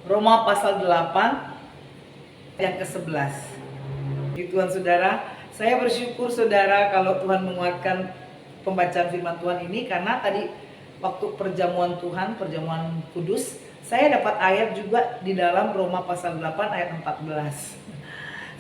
Roma pasal 8 yang ke-11. Tuhan saudara, saya bersyukur saudara kalau Tuhan menguatkan pembacaan firman Tuhan ini, karena tadi waktu perjamuan Tuhan, perjamuan kudus, saya dapat ayat juga di dalam Roma pasal 8 ayat 14.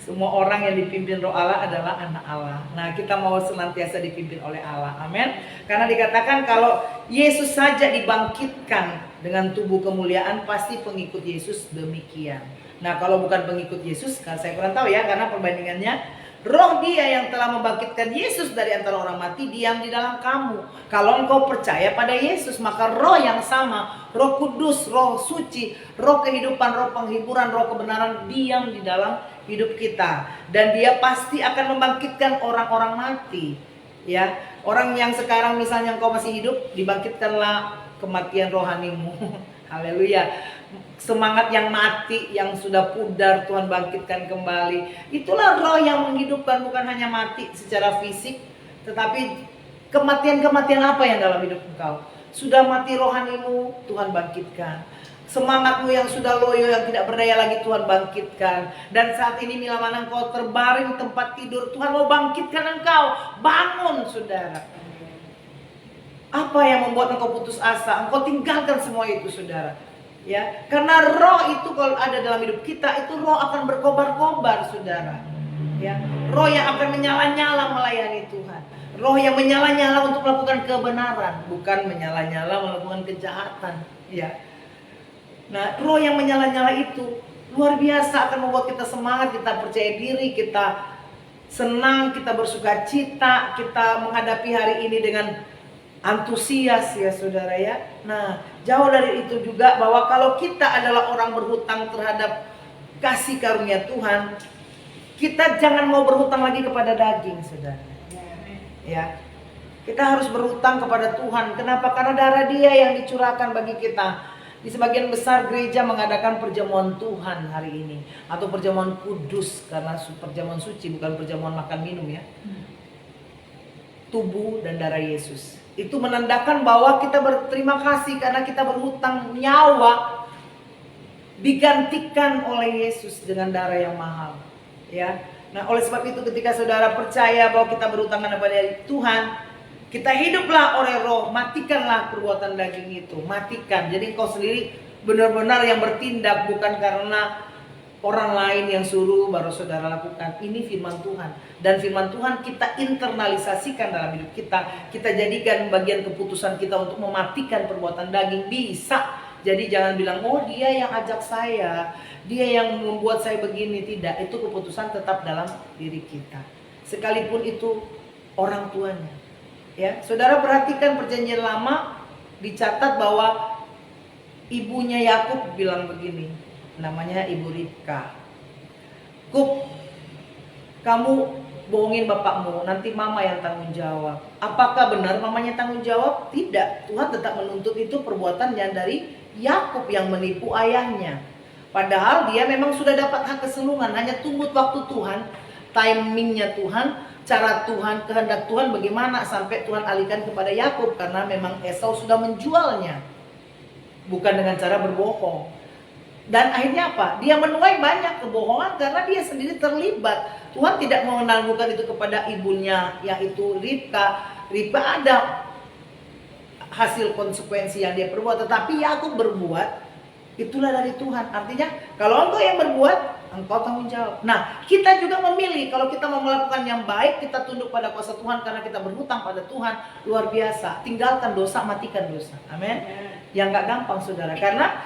Semua orang yang dipimpin Roh Allah adalah anak Allah. Nah, kita mau senantiasa dipimpin oleh Allah. Amin. Karena dikatakan kalau Yesus saja dibangkitkan dengan tubuh kemuliaan, pasti pengikut Yesus demikian. Nah, kalau bukan pengikut Yesus, saya kurang tahu ya, karena perbandingannya roh Dia yang telah membangkitkan Yesus dari antara orang mati diam di dalam kamu. Kalau engkau percaya pada Yesus, maka roh yang sama, Roh Kudus, Roh Suci, Roh kehidupan, Roh penghiburan, Roh kebenaran diam di dalam hidup kita. Dan Dia pasti akan membangkitkan orang-orang mati. Ya, orang yang sekarang misalnya engkau masih hidup, dibangkitkanlah kematian rohanimu. Haleluya. Semangat yang mati, yang sudah pudar, Tuhan bangkitkan kembali. Itulah roh yang menghidupkan, bukan hanya mati secara fisik, tetapi kematian-kematian apa yang dalam hidup engkau. Sudah mati rohanimu, Tuhan bangkitkan. Semangatmu yang sudah loyo, yang tidak berdaya lagi, Tuhan bangkitkan. Dan saat ini bila mana engkau terbaring tempat tidur, Tuhan mau bangkitkan engkau. Bangun saudara. Apa yang membuat engkau putus asa? Engkau tinggalkan semua itu saudara. Ya, karena roh itu kalau ada dalam hidup kita, itu roh akan berkobar-kobar saudara. Ya, roh yang akan menyala-nyala melayani Tuhan. Roh yang menyala-nyala untuk melakukan kebenaran, bukan menyala-nyala melakukan kejahatan. Ya. Nah, roh yang menyala-nyala itu luar biasa, akan membuat kita semangat, kita percaya diri, kita senang, kita bersuka cita, kita menghadapi hari ini dengan antusias ya saudara ya. Nah, jauh dari itu juga bahwa kalau kita adalah orang berhutang terhadap kasih karunia Tuhan, kita jangan mau berhutang lagi kepada daging saudara. Ya, kita harus berhutang kepada Tuhan. Kenapa? Karena darah Dia yang dicurahkan bagi kita. Di sebagian besar gereja mengadakan perjamuan Tuhan hari ini, atau perjamuan kudus, karena perjamuan suci, bukan perjamuan makan minum ya. Tubuh dan darah Yesus. Itu menandakan bahwa kita berterima kasih karena kita berhutang nyawa digantikan oleh Yesus dengan darah yang mahal. Ya. Nah, oleh sebab itu ketika saudara percaya bahwa kita berhutang kepada Tuhan, kita hiduplah oleh roh, matikanlah perbuatan daging itu, matikan. Jadi engkau sendiri benar-benar yang bertindak, bukan karena orang lain yang suruh baru saudara lakukan. Ini firman Tuhan. Dan firman Tuhan kita internalisasikan dalam hidup kita. Kita jadikan bagian keputusan kita untuk mematikan perbuatan daging. Bisa. Jadi jangan bilang, oh dia yang ajak saya, dia yang membuat saya begini. Tidak, itu keputusan tetap dalam diri kita. Sekalipun itu orang tuanya. Ya, saudara perhatikan perjanjian lama, dicatat bahwa ibunya Yakub bilang begini, namanya Ibu Ribka. Kuk, kamu bohongin bapakmu, nanti mama yang tanggung jawab. Apakah benar mamanya tanggung jawab? Tidak. Tuhan tetap menuntut itu perbuatan yang dari Yakub yang menipu ayahnya. Padahal dia memang sudah dapat hak keseluruhan, hanya tunggu waktu Tuhan, timingnya Tuhan, cara Tuhan, kehendak Tuhan bagaimana sampai Tuhan alihkan kepada Yakub, karena memang Esau sudah menjualnya. Bukan dengan cara berbohong. Dan akhirnya apa? Dia menuai banyak kebohongan karena dia sendiri terlibat. Tuhan tidak mau menangguhkan itu kepada ibunya, yaitu Ribka. Ribka ada hasil konsekuensi yang dia perbuat, tetapi Yakub berbuat, itulah dari Tuhan. Artinya kalau engkau yang berbuat, engkau tanggung jawab. Nah, kita juga memilih. Kalau kita mau melakukan yang baik, kita tunduk pada kuasa Tuhan karena kita berhutang pada Tuhan. Luar biasa. Tinggalkan dosa, matikan dosa. Amin. Yang gak gampang saudara, karena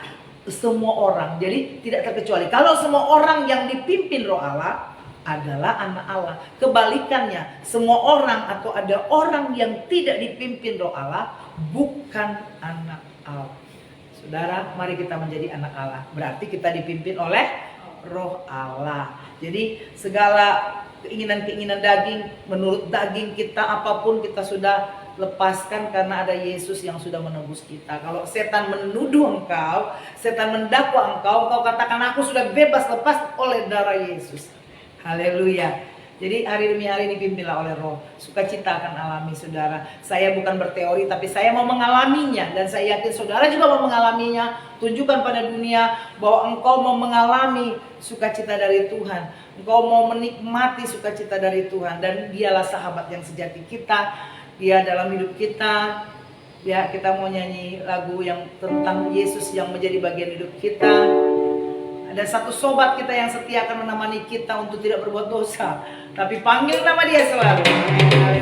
semua orang, jadi tidak terkecuali, kalau semua orang yang dipimpin Roh Allah adalah anak Allah. Kebalikannya, semua orang atau ada orang yang tidak dipimpin Roh Allah bukan anak Allah. Saudara, mari kita menjadi anak Allah. Berarti kita dipimpin oleh Roh Allah. Jadi segala keinginan-keinginan daging, menurut daging kita, apapun kita sudah lepaskan karena ada Yesus yang sudah menebus kita. Kalau setan menuduh engkau, setan mendakwa engkau, engkau katakan aku sudah bebas lepas oleh darah Yesus. Haleluya. Jadi hari demi hari dipimpinlah oleh Roh. Sukacita akan alami saudara. Saya bukan berteori, tapi saya mau mengalaminya. Dan saya yakin saudara juga mau mengalaminya. Tunjukkan pada dunia bahwa engkau mau mengalami sukacita dari Tuhan. Engkau mau menikmati sukacita dari Tuhan. Dan dialah sahabat yang sejati kita. Dia dalam hidup kita. Ya, kita mau nyanyi lagu yang tentang Yesus yang menjadi bagian hidup kita. Ada satu sobat kita yang setia akan menemani kita untuk tidak berbuat dosa. Tapi panggil nama dia selalu. Haleluya.